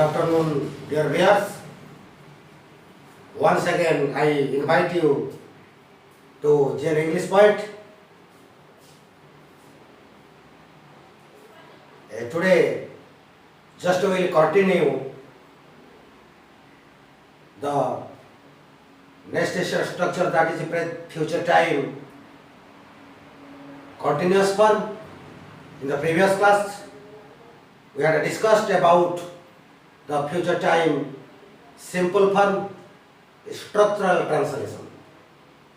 afternoon, dear viewers. Once again, I invite you to Jen English Point. Today, just we will continue the next structure, that is future time continuous form. In the previous class, we had discussed about the future time simple form structural translation.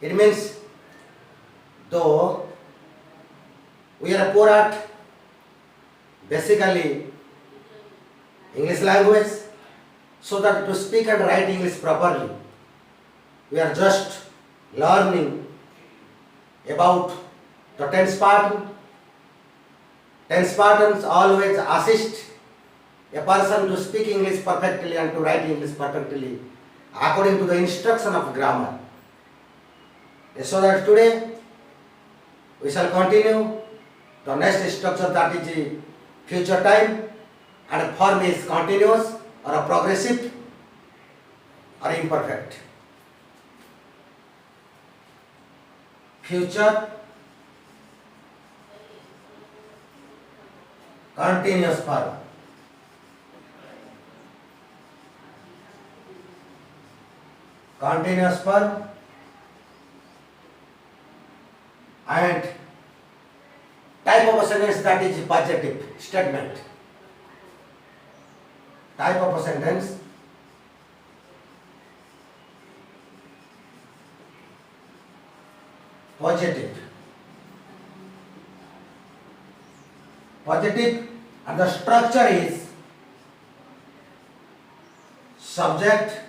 It means though we are poor at basically English language, so that to speak and write English properly, we are just learning about the tense pattern. Tense patterns always assist a person to speak English perfectly and to write English perfectly according to the instruction of grammar. So that today we shall continue the next structure, that is the future time, and form is continuous or a progressive or imperfect. Future continuous form. Continuous form and type of a sentence, that is positive statement. Type of a sentence positive. Positive, and the structure is subject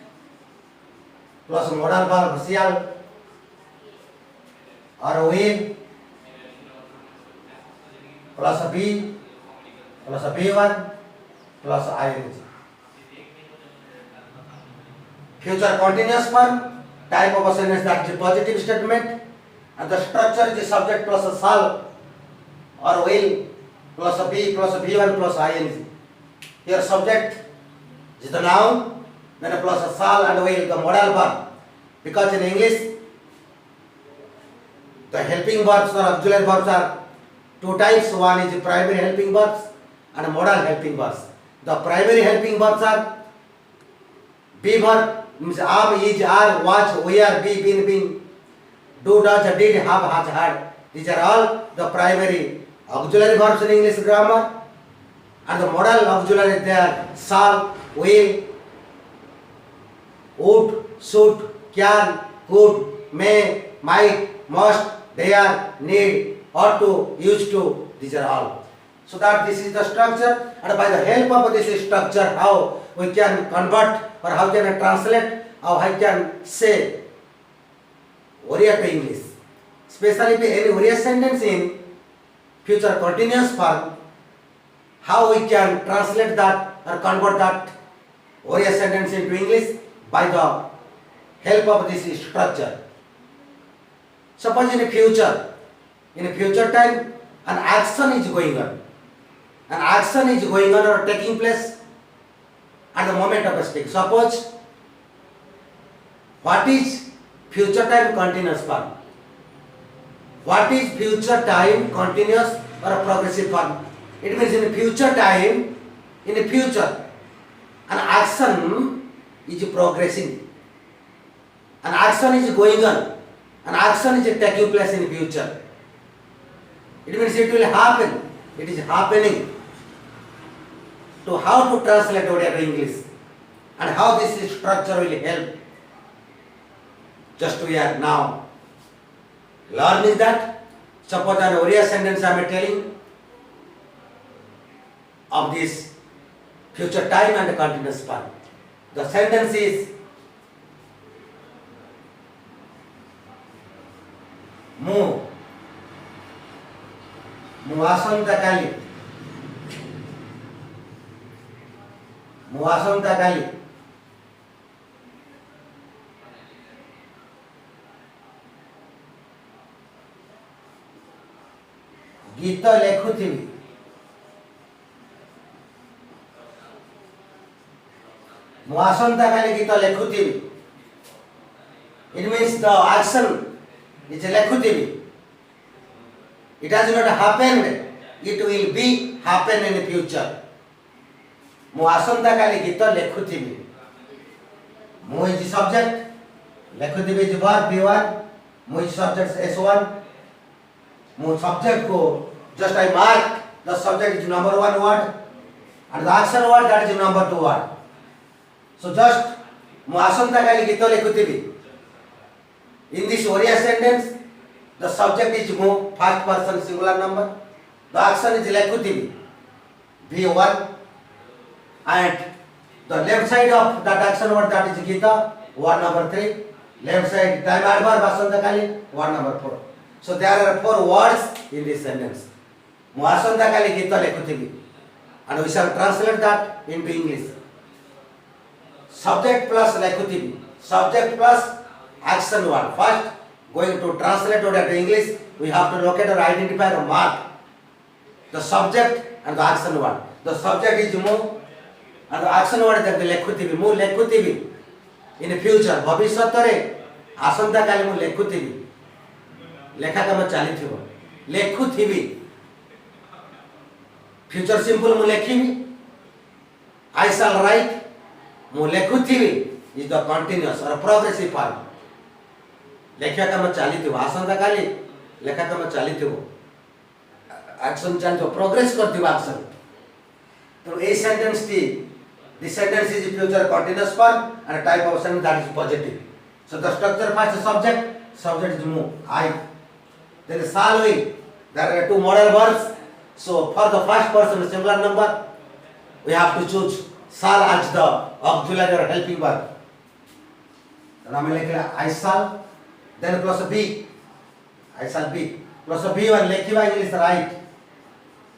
plus modal verb shall or will plus a be plus a b1 plus ing. Future continuous form, type of a sentence, that is a positive statement, and the structure is the subject plus a shall or will plus a be plus a b1 plus ing. Here subject is the noun, then a plus a shall and will the modal verb, because in English the helping verbs or auxiliary verbs are two types. One is primary helping verbs and modal helping verbs. The primary helping verbs are be verb, means am, is, are, was, were, be, been, do, does, did, have, has, had. These are all the primary auxiliary verbs in English grammar, and the modal auxiliary they are shall, will, would, should, can, could, may, might, must, dare, need, ought to, used to. These are all. So that this is the structure, and by the help of this structure, how we can convert or how can I translate, how I can say Oriya to English. Especially if any Oriya sentence in future continuous form, how we can translate that or convert that Oriya sentence into English by the help of this structure. Suppose in future time, an action is going on. An action is going on or taking place at the moment of speaking. Suppose, what is future time continuous form? What is future time continuous or a progressive form? It means in future time, in the future, an action is progressing. An action is going on. An action is taking place in the future. It means it will happen. It is happening. To how to translate Oriya to English and how this structure will help. Just we are now learning that. Suppose an Oriya sentence I am telling of this future time and continuous form. The sentence is mu asontakali गीत लेखुथिबी मु आसंता काली गीत लेखुथिबि it means the action is लेखुथिबि it has not happened it will be happen in the future मु आसंता काली गीत लेखुथिबि मु is subject लेखुथिबि इज वर्ब v1 मु इज सब्जेक्ट s1 मु सब्जेक्ट को just I mark the subject is number 1 word and the action word that is number 2 word. So just mu asanta kali gito lekhuthibi. In this Oriya sentence, the subject is mu first person singular number. The action is lekhuthibi V1 and the left side of that action word that is gita word number 3. Left side time adverb asanta kali word number 4. So there are 4 words in this sentence. Mu asanta kali gito lekhuthibi. And we shall translate that into English. Subject plus lekhutibi. Subject plus action word. First, going to translate it into English, we have to locate or identify or mark the subject and the action word. The subject is mu and the action word is lekhutibi. Mu lekhutibi. In the future, bhavishyatare asanta kali mu lekhutibi. Lekha kama chalithibo. Lekhuthibi. Future simple mu lekhibi. I shall write mu lekhuthibi is the continuous or progressive form. Lekha kama chalithibo asanta kali lekha kama chalithibo action chalithibo progress karthibo action. So a sentence this sentence is future continuous form and a type of sentence that is positive. So the structure first subject is mu I, then shall we, there are 2 modal verbs. So for the first person singular number, we have to choose shall as the auxiliary or helping verb. Then I shall, then plus a be, I shall be, plus a be one lekhiba English right,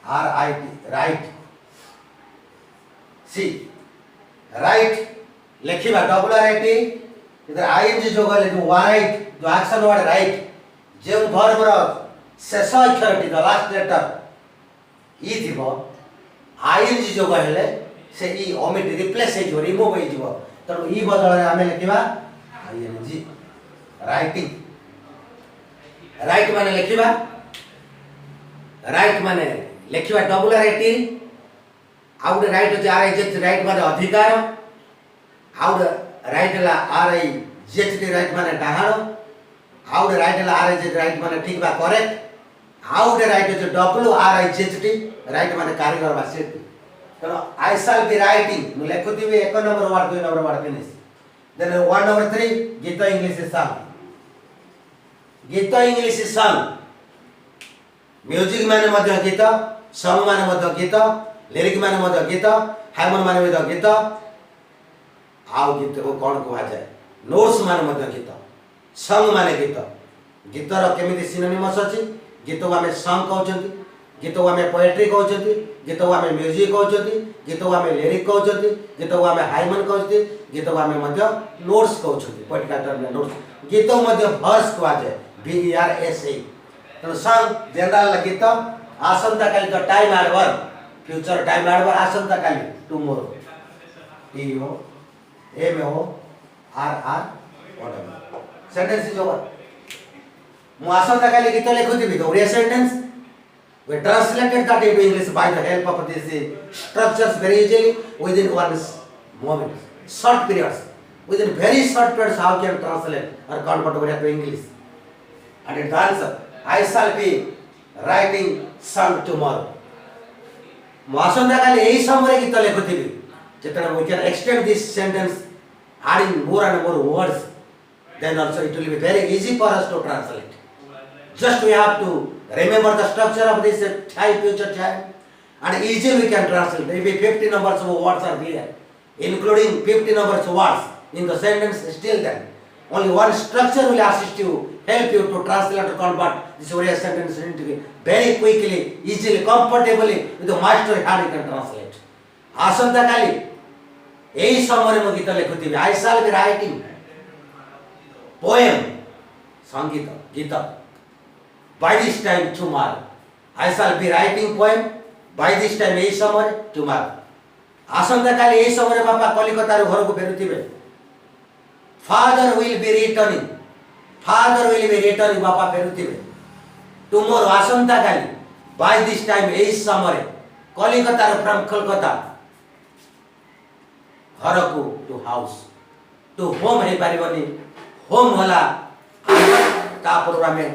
R-I-T, right. See, right, lekhiba double R-I-T, इधर I-N-G जो गले जो right, जो action word right, जो verb रो शेष अक्षर the last letter ई थिबो ING जो कहले से ई ओमिट रिप्लेस हे जो रिमूव हे जिवो तनो ई बदल रे आमे लिखिबा आईएनजी राइटिंग राइट माने लिखिबा राइट माने लिखिबा डबल राइट आउट राइट जे आर आई जे राइट माने अधिकार आउट राइट ला आर आई जे राइट माने डाहाणो आउट राइट ला आर आई जे राइट माने ठीक बा करेक्ट आउट राइट जो W R I G right माने कारीगर बा सेट तनो आई शैल बी राइटिंग मु लेखुथिबि 1 number word 2 number word finish then 1 number 3 गीत इंग्लिश सॉन्ग गीत इंग्लिश सॉन्ग म्यूजिक माने मध्य गीत सॉन्ग माने मध्य गीत लिरिक माने मध्य गीत हारमोन माने मध्य गीत आउ गीत को कोन कहवा जाय नोट्स माने मध्य गीत सॉन्ग माने गीत गीतर केमिति सिनोनिमस अछि गीत को आमे सॉन्ग कहउछंती गीत को आमे पोएट्री कहउछंती गीत को आमे म्यूजिक कहउछंती गीत को आमे लिरिक कहउछंती गीत को आमे हाइमन कहउछंती गीत को आमे मध्य नोट्स कहउछंती पोएटिकल नोट्स गीत को मध्य वर्स कहवा जाय VERSE तो सॉन्ग जनरल गीत आसंता काली तो time adverb future time adverb आसंता काली tomorrow TO MO RR whatever sentence is over मु आसंता काली गीत लेखुथिबि तो Odia sentence we translated that into English by the help of these structures very easily within 1 moment short periods within very short periods how can translate or convert Odia to English and the answer I shall be writing song tomorrow मु आसंता काली एही समय गीत लेखुथिबि जेतने we can extend this sentence adding more and more words then also it will be very easy for us to translate. Just we have to remember the structure of this time, future time, and easily we can translate. Maybe 50 numbers of words are there, including 50 numbers of words in the sentence. Still, then only one structure will assist you, help you to translate or convert this Oriya sentence into very quickly, easily, comfortably with the master hand you can translate. Asanta kali, ehi samare mo gita lekhutibi. I shall be writing poem, sangita, gita. By this time tomorrow, I shall be writing poem. By this time, ehi samare tomorrow. आसंता काली ए समय बापा कलिकता घर को फेरुथिबे father will be returning बापा फेरुथिबे tomorrow आसंता काली by this time ए समय कलिकता फ्रॉम कोलकाता घर को टू हाउस टू होम हे पारिबनी होम होला तापर आमे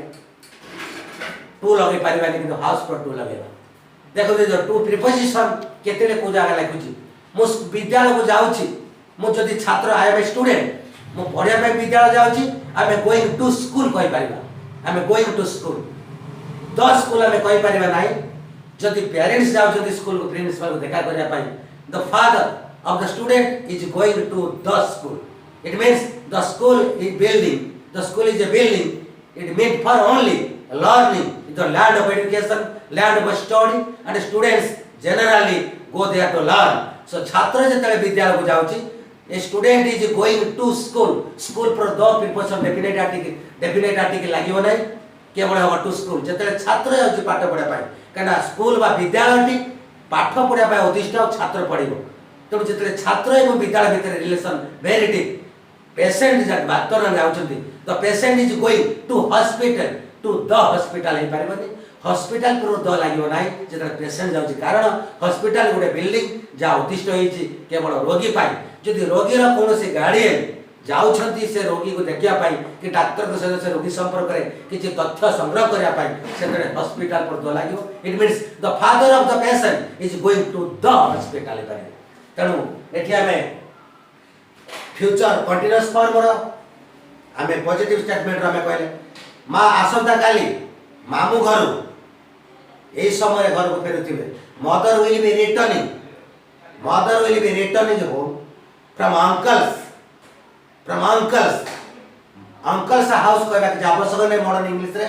टू लगे पारिबानी किंतु हाउस पर टू लगेबा देखो जो टू प्रीपोजिशन केतेले को जागा लागुची मु विद्यालय को जाउची मु जदी छात्र आई एम स्टूडेंट मु पढ़िया पे विद्यालय जाउची आमे गोइंग टू स्कूल कहि पारिबा आमे going to school the school आमे कहि पारिबा नाही जदी पेरेंट्स जाउछन स्कूल को प्रिंसिपल को देखा करिया पाई the father of the student is going to the school it means the school is building the school is a building it meant for only learning is the land of education, land of study, and students generally go there to learn. So छात्र जतले विद्यालय को जाउची a student is going to school पर दो preposition definite article लागियो नै केवल हम to school जतले छात्र जाउची पाठ पढा पाई कना स्कूल बा विद्यालयटी पाठ पढा पाई उद्दिष्ट छात्र पढिबो तो जतले छात्र एवं विद्यालय भितर रिलेशन वेरी डीप पेशेंट जत डाक्टर जाउछंती the patient is going to hospital to the hospital हे पारिबनी हॉस्पिटल पर द लागियो नाही जेतले पेशेंट जाउची कारण हॉस्पिटल गुडे बिल्डिंग जा उद्दिष्ट होईची केवल रोगी पाई जदि रोगी रा कोनोसी गार्डियन जाउछंती से रोगी को देखिया पाई कि डॉक्टर के सहित से रोगी संपर्क करे किछि तथ्य संग्रह करिया पाई सेतरे हॉस्पिटल पर द लागियो it means the father of the patient is going to the hospital हे पारिबनी तणु एठी हमें फ्यूचर कंटीन्यूअस फॉर्म रो हमें पॉजिटिव स्टेटमेंट रो हमें कहले माँ आसंता काली मामू घर ए समय घर को फेरुथिबे mother will be returning home from uncle's house कहबा के आवश्यक नै मॉडर्न इंग्लिश रे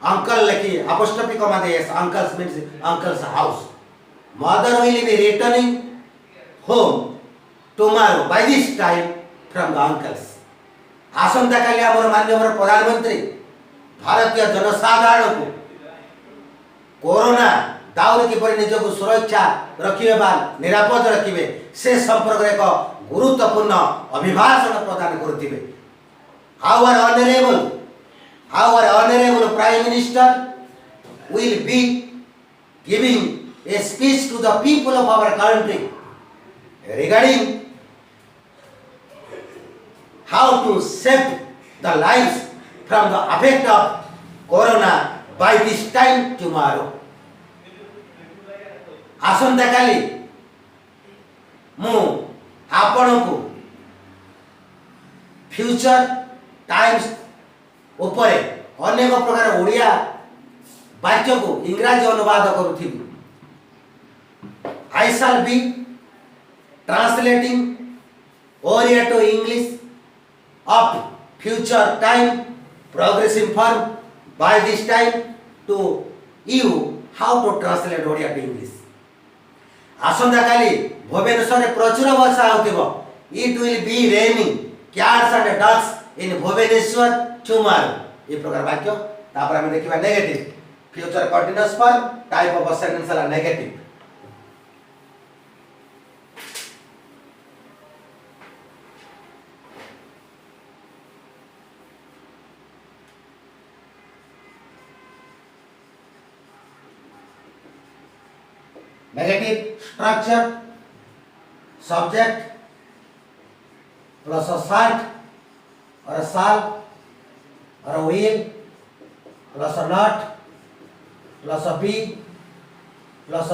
अंकल लिखी अपोस्ट्रोफी कमा दे uncle's means uncle's house mother will be returning home tomorrow by this time from the uncle's आसंता काली हमर माननीय प्रधानमंत्री भारतीय जनसाधारण को कोरोना दाउर किपर निज को सुरक्षा रखिबे बा निरापद रखिबे से संपर्क एक गुरुत्वपूर्ण अभिभाषण प्रदान करथिबे our honourable prime minister will be giving a speech to the people of our country regarding how to save the lives from the effect of corona by this time tomorrow. आसंता काली मु आपण को फ्यूचर टाइम्स ऊपर अनेक प्रकार ओडिया वाक्य को इंग्रजी अनुवाद करूथि I shall be translating Oriya to English of future time progressive form by this time to you how to translate Oriya to English. आसंता काली भुवनेश्वर प्रचुर वर्षा होतिबो it will be raining cats and ducks in Bhubaneswar tomorrow ये प्रकार वाक्य तापर हम देखिबा negative future continuous form type of sentence ला negative negative structure subject plus shall और shall और will plus not plus be plus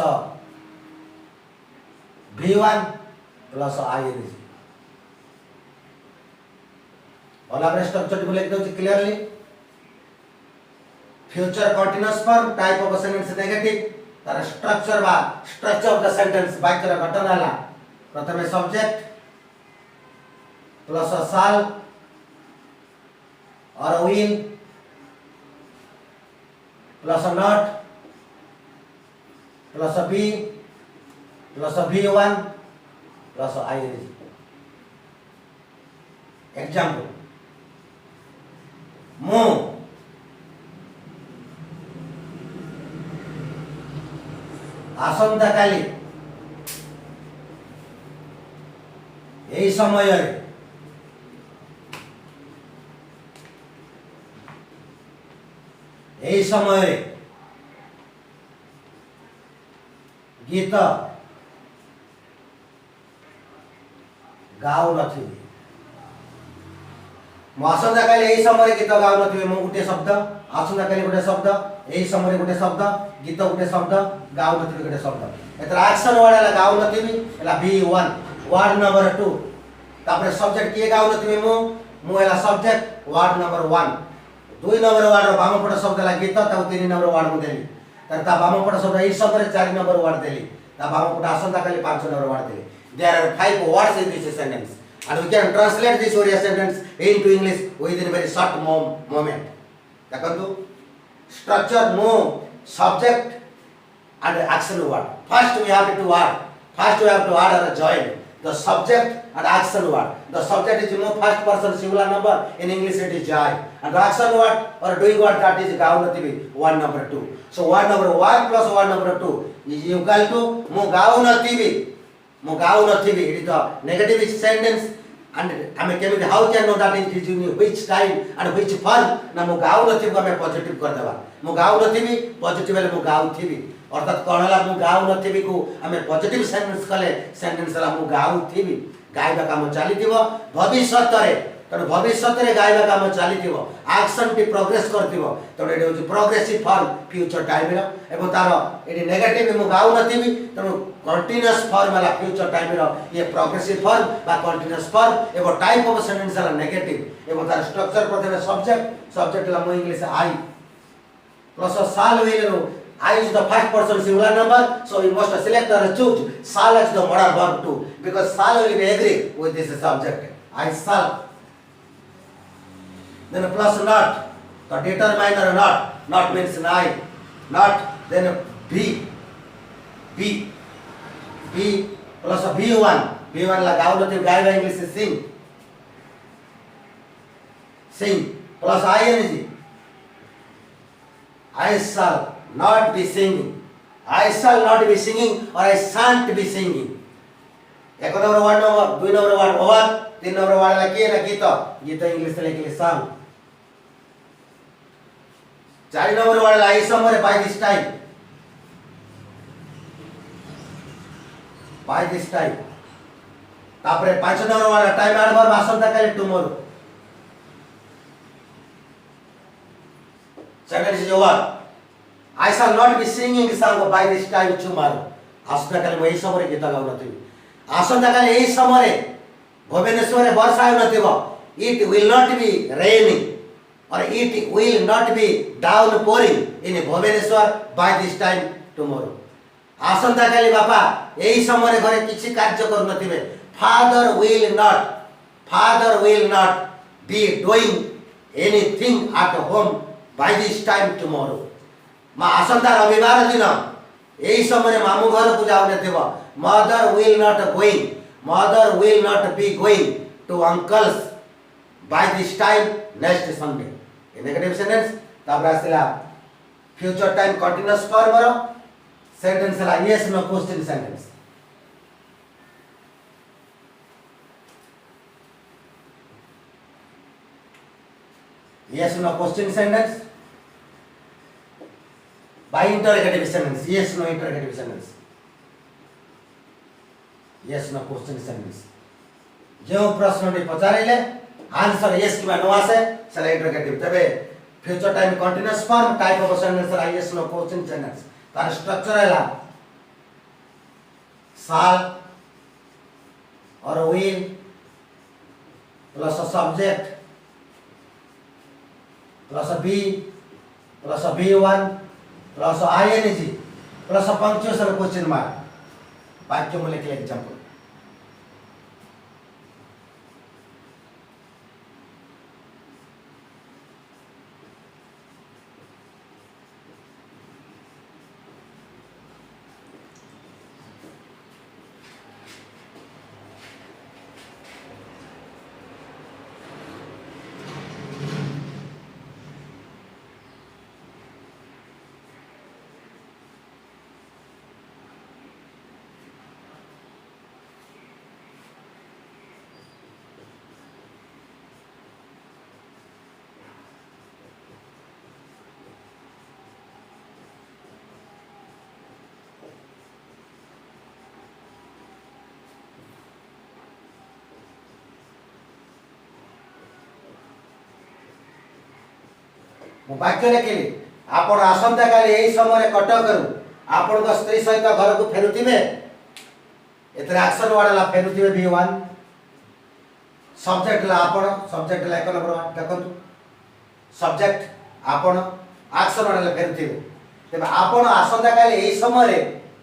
V1 plus ING वाला स्ट्रक्चर को लिख दो clearly future continuous form type of sentence negative तार structure of the sentence वाक्यर गठन हला प्रथमे सब्जेक्ट प्लस साल और will plus not plus be plus V1 plus ING example मु आसंता काली এই সময়ে गीत गाउ नथिबी आसंता काली यही समय गीत गाउ नथिबी मु गुटे शब्द आसंता काली गुटे शब्द यही समय गुटे शब्द गीत गुटे शब्द गाउ नथिबी गुटे शब्द एतर एक्शन वर्ड है गाउ नथिबी एला B1 वर्ड नंबर 2 तापर सब्जेक्ट किए गाउ नथिबी मु एला subject word number 1 2 number word बामपट शब्द ला गीत ता 3 नंबर वर्ड मु देली ता बामपट शब्द एही शब्द 4 नंबर वर्ड देली ता बामपट आसंता काली 5 number word Delhi there are 5 words in this sentence and we can translate this Oriya sentence into English within very short moment. Dekantu structure no subject and action word. First we have to add or join the subject and action word. The subject is no first person singular number, in English it is I, and the action word or doing word that is gaunativi one number 2. So one number 1 plus one number 2 is equal to mu gaunativi. It is the negative sentence and I mean how can know that it is in which time and which form na mu gaunativi ko ame positive kar deba mu gaunativi positive le mu gauthibi अर्थात कौन है मु गाउ नथिबी को हमें positive sentence कले sentence ला मु गाउ थिबी गायबा काम चली थिबो भविष्यत रे तण भविष्यत रे गायबा काम चली थिबो एक्शन टी प्रोग्रेस करथिबो तण एडी होची प्रोग्रेसिव फॉर्म फ्यूचर टाइम रो एबो तारो एडी नेगेटिव मु गाउ नथिबी तण कंटीन्यूअस फॉर्म वाला फ्यूचर टाइम रो ये प्रोग्रेसिव फॉर्म बा कंटीन्यूअस फॉर्म एबो टाइप ऑफ सेंटेंस ला नेगेटिव एबो तार स्ट्रक्चर प्रथमे सब्जेक्ट ला मु इंग्लिश आई प्लस साल वेलो I is the first person singular number, so you must select or choose shall as the modal verb too, because shall will be agree with this subject. I shall. Then plus not, the determiner not. Not means I. Not. Then B plus a B1. B1 like how do you guide English is sing. Sing plus ing. I shall not be singing. I shall not be singing or I shan't be singing. एक number word number 2 number word over 3 number word ला के ना गीत English ले के song 4 number word ला इस समरे bye this time तापरे 5 नंबर वर्ड टाइम एडवर्ब आसंता काले tomorrow second is over I shall not be singing song by this time tomorrow. आसंता काले वही समय गीत गाउ नथिबी आसंता काले एही समय भुवनेश्वर वर्षा हो नथिबो it will not be raining or it will not be downpouring in Bhubaneswar by this time tomorrow. आसंता काले बापा एही समय घरे किछि कार्य कर नथिबे father will not be doing anything at home by this time tomorrow. मां आसंता रविवार दिन एही समय मामू घर को जाउ नथिबो mother will not be going to uncle's by this time next Sunday in negative sentence तापर आसला फ्यूचर टाइम कंटीन्यूअस फॉर्म रो सेंटेंस ला yes no question sentence yes no question sentence by interrogative sentence yes no interrogative sentence yes no question sentence जो प्रश्न ने पचारिले answer yes कि no आसे सेला इंटरोगेटिव तबे future time continuous form type of sentence ला yes no क्वेश्चन सेंटेंस तार स्ट्रक्चर हैला shall or will plus a subject plus a be plus a b1 plus ing plus a punctuation question mark वाक्य में लिखे example मु वाक्य लिखिली आपण आसंता काली एई समय कटकरू आपण को स्त्री सहित घर को फेरुथिबे एतरे एक्शन वर्ड ला फेरुथिबे B1 सब्जेक्ट ला आपण सब्जेक्ट ला 1 नंबर देखंतु सब्जेक्ट आपण एक्शन वर्ड ला फेरुथिबे तेबे आपण आसंता काली एई समय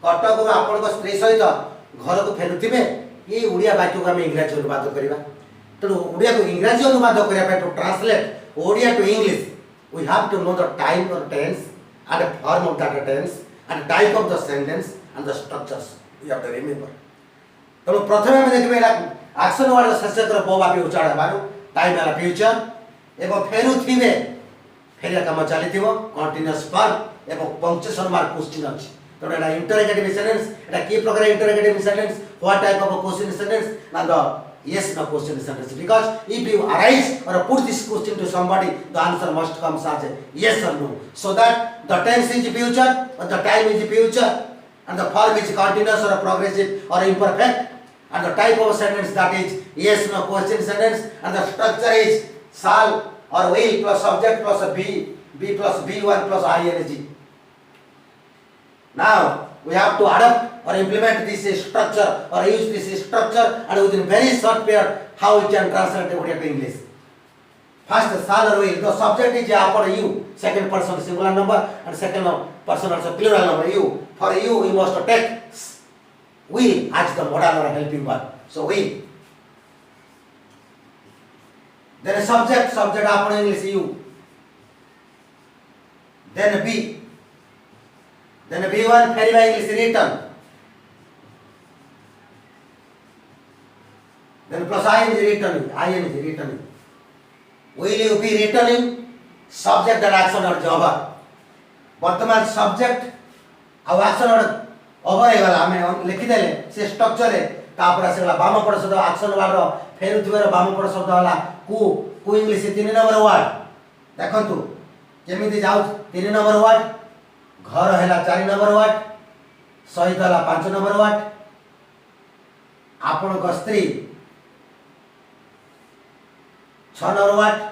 कटकरू आपण को स्त्री सहित घर को फेरुथिबे ये उड़िया वाक्य को हम इंग्रजी अनुवाद करिबा तो उड़िया को इंग्रजी अनुवाद करिया पे to translate Odia to English we have to know the time or tense and the form of that tense and the type of the sentence and the structures you have to remember तो प्रथमे हम देखबे action word शीर्षक रो बो भाबी उच्चारण बारो time वाला फ्यूचर एवं फेरुथिबे फेरिया काम चलीथिबो कंटीन्यूअस फॉर्म एवं पंक्चुएशन मार्क क्वेश्चन अछि तो एटा इंटरोगेटिव सेंटेंस एटा की प्रकार interrogative sentence what type of question sentence ना the yes no question sentence because if you arise or put this question to somebody the answer must come as a yes or no so that the tense is future or the time is future and the form is continuous or progressive or imperfect and the type of sentence that is yes no question sentence and the structure is shall or will plus subject plus be plus B1 plus ing. Now we have to adapt or implement this structure or use this structure and within very short period how we can translate Odia to English. First shall or will, the subject is upon you, second person singular number and second person also plural number you. For you must take will as the modal or helping verb. So will. Then subject upon English you. Then be. Then B1 very by English written. Then plus ing returning. Will you be returning subject and action or job? वर्तमान subject आ action और over हे गला हमें लिखि देले से structure रे तापर आसेला balm पड़ शब्द एक्शन वाला फेरुथिबर बाम पड़ शब्द वाला कु इंग्लिश 3 नंबर वर्ड देखंतु केमिति जाउ 3 नंबर वर्ड घर हैला 4 नंबर वर्ड सहित हला 5 नंबर वर्ड आपण को स्त्री 6 नंबर वर्ड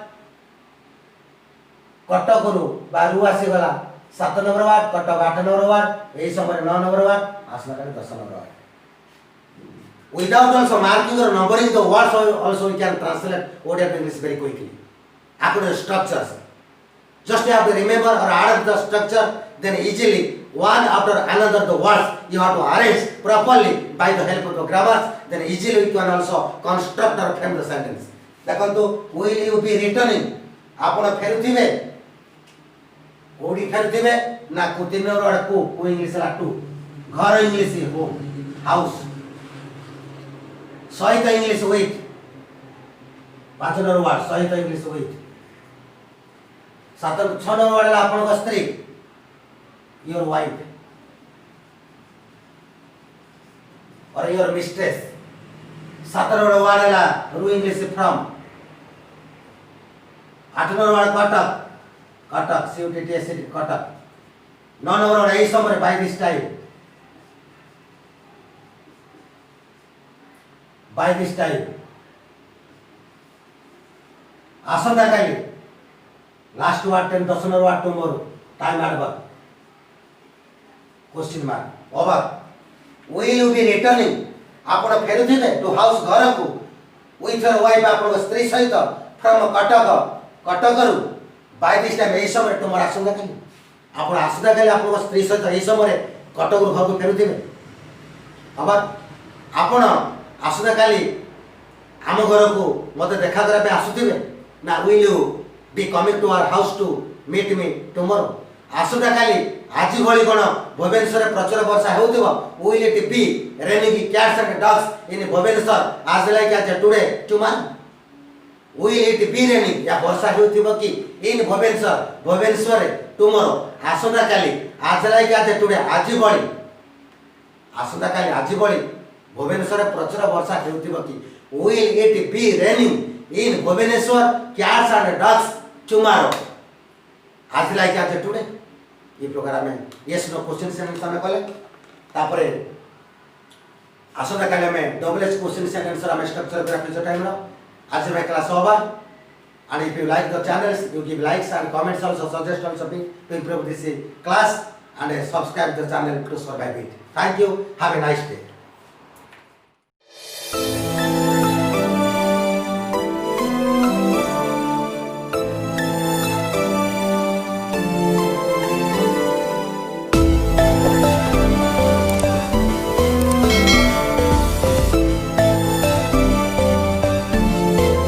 कटकरू बारु आसी गला 7 number word Cuttack 8 number word एई समय 9 नंबर वर्ड आसला का 10 number word without also marking or numbering the words also we can translate Odia to English very quickly according to structures. Just you have to remember or add the structure, then easily one after another the words you have to arrange properly by the help of the grammars. Then easily you can also construct or frame the sentence. देखो will you be returning? आपण फेरुथिबे OD फेरुथिबे ना को 3 number को English ला 2 घर English home house सहित English with 5 number word सहित English with 6 number word आपण को स्त्री योर वाइफ और योर मिस्ट्रेस 7 नंबर वर्ड ला रू English from 8 number word Cuttack C U T T S Cuttack 9 number word एई समय बाय दिस टाइम आसंता काली last word 10 number word tomorrow time adverb question mark over will you be returning आपण फेरुथिबे टू हाउस घर को विथ योर वाइफ आपण स्त्री सहित फ्रॉम कटकरू बाय दिस टाइम एई समय तुम आसंता काली आपण आसंता काली आपण स्त्री सहित एई समय कटकरू घर को फेरुथिबे ओवर आपण आसंता काली आम घर को मते देखा करा पे आसुथिबे ना will you be coming to our house to meet me tomorrow आसंता काली आज भली कोन भुवनेश्वर प्रचुर वर्षा हेउथिबो will it be raining cats and dogs in Bhubaneswar आज लाइक आज टुडे टुमान विल इट बी रेनिंग या वर्षा हेउथिबो कि इन भुवनेश्वर टुमोरो आसंता काली आज लाइक आज टुडे आज भली आसंता काली आज भली भुवनेश्वर प्रचुर वर्षा हेउथिबो कि will it be raining in Bhubaneswar cats and dogs tomorrow आज लाइक आज टुडे ये प्रकार में यस नो क्वेश्चन सेंटेंस हम कले तापरे आसंता काले में डबल एच क्वेश्चन सेंटेंस हम स्ट्रक्चर ग्राफिक्स टाइम रो आज में class over And if you like the channels, you give likes and comments also, suggest also me to improve this class, and subscribe the channel to survive it. Thank you. Have a nice day.